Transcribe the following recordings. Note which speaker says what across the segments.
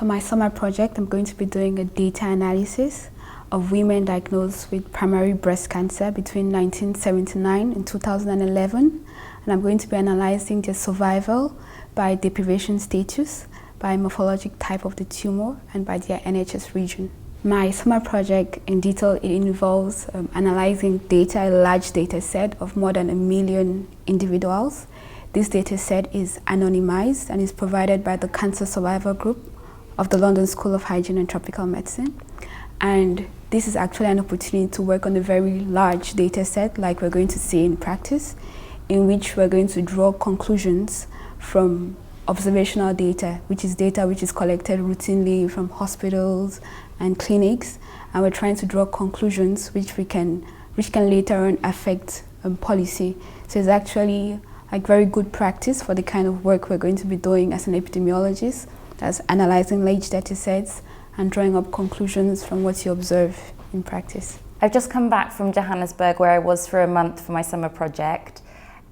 Speaker 1: For my summer project, I'm going to be doing a data analysis of women diagnosed with primary breast cancer between 1979 and 2011. And I'm going to be analyzing their survival by deprivation status, by morphologic type of the tumor, and by their NHS region. My summer project, in detail, it involves analyzing data, a large data set of more than 1 million individuals. This data set is anonymized and is provided by the Cancer Survivor Group of the London School of Hygiene and Tropical Medicine. And this is actually an opportunity to work on a very large data set, like we're going to see in practice, in which we're going to draw conclusions from observational data, which is collected routinely from hospitals and clinics, and we're trying to draw conclusions which can later on affect policy. So it's actually like very good practice for the kind of work we're going to be doing as an epidemiologist, that's analyzing large data sets and drawing up conclusions from what you observe in practice.
Speaker 2: I've just come back from Johannesburg, where I was for a month for my summer project.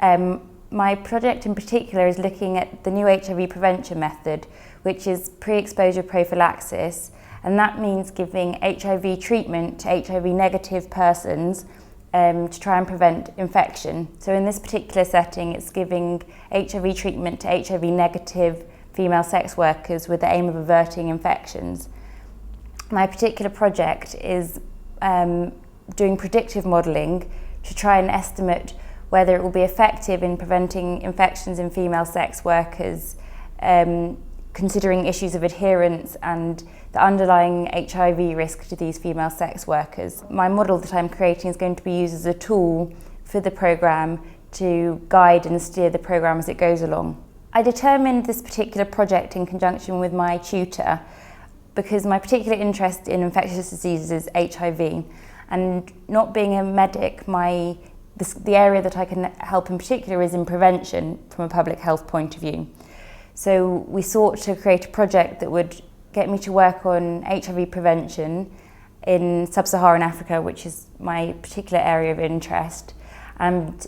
Speaker 2: My project in particular is looking at the new HIV prevention method, which is pre-exposure prophylaxis, and that means giving HIV treatment to HIV negative persons to try and prevent infection. So in this particular setting, it's giving HIV treatment to HIV negative female sex workers with the aim of averting infections. My particular project is doing predictive modelling to try and estimate whether it will be effective in preventing infections in female sex workers, considering issues of adherence and the underlying HIV risk to these female sex workers. My model that I'm creating is going to be used as a tool for the programme to guide and steer the programme as it goes along. I determined this particular project in conjunction with my tutor because my particular interest in infectious diseases is HIV, and not being a medic, the area that I can help in particular is in prevention from a public health point of view. So we sought to create a project that would get me to work on HIV prevention in sub-Saharan Africa, which is my particular area of interest, and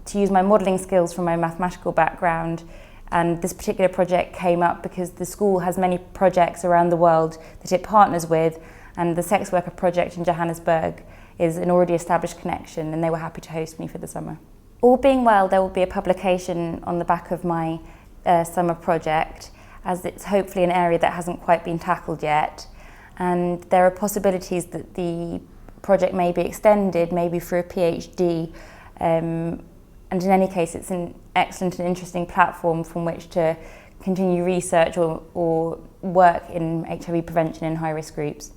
Speaker 2: to use my modelling skills from my mathematical background. And this particular project came up because the school has many projects around the world that it partners with, and the sex worker project in Johannesburg is an already established connection, and they were happy to host me for the summer. All being well, there will be a publication on the back of my summer project, as it's hopefully an area that hasn't quite been tackled yet, and there are possibilities that the project may be extended, maybe for a PhD, and in any case it's an excellent and interesting platform from which to continue research or work in HIV prevention in high-risk groups.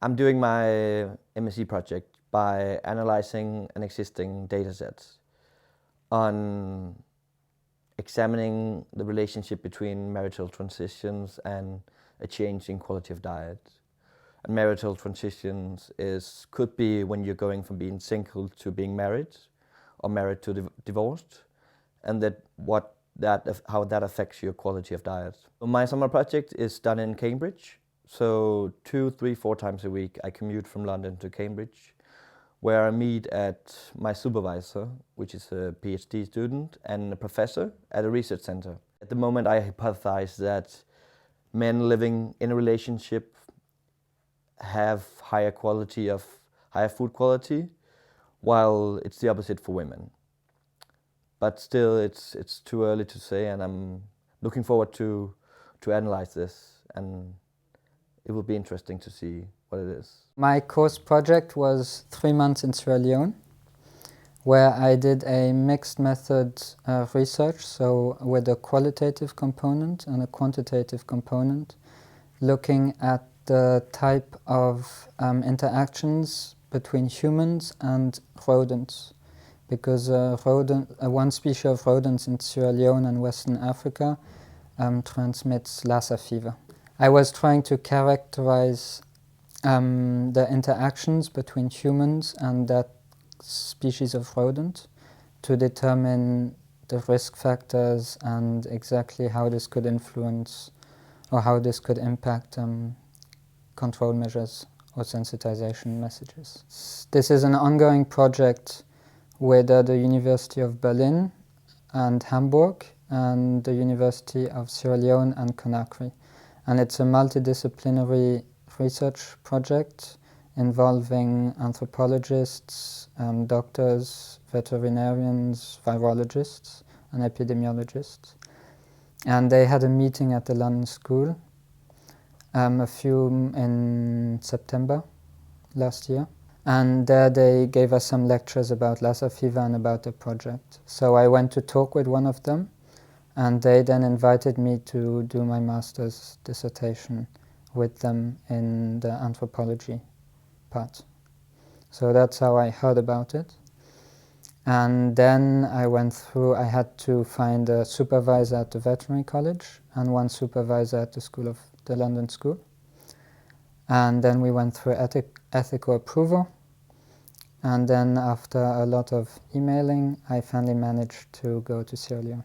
Speaker 3: I'm doing my MSc project by analyzing an existing dataset on examining the relationship between marital transitions and a change in quality of diet. And marital transitions could be when you're going from being single to being married, or married to divorced, and how that affects your quality of diet. My summer project is done in Cambridge. So 2, 3, 4 times a week I commute from London to Cambridge, where I meet at my supervisor, which is a PhD student, and a professor at a research center. At the moment I hypothesize that men living in a relationship have higher food quality, while it's the opposite for women. But still it's too early to say, and I'm looking forward to analyze this, and it will be interesting to see what it is.
Speaker 4: My course project was 3 months in Sierra Leone, where I did a mixed method research, so with a qualitative component and a quantitative component, looking at the type of interactions between humans and rodents, because one species of rodents in Sierra Leone and Western Africa transmits Lassa fever. I was trying to characterize the interactions between humans and that species of rodent to determine the risk factors and exactly how this could influence or how this could impact control measures or sensitization messages. This is an ongoing project with the University of Berlin and Hamburg and the University of Sierra Leone and Conakry. And it's a multidisciplinary research project involving anthropologists, doctors, veterinarians, virologists, and epidemiologists. And they had a meeting at the London School in September last year. And there they gave us some lectures about Lassa fever and about the project. So I went to talk with one of them, and they then invited me to do my master's dissertation with them in the anthropology part. So that's how I heard about it. And then I had to find a supervisor at the veterinary college and one supervisor at the London School. And then we went through ethical approval. And then after a lot of emailing, I finally managed to go to Sierra Leone.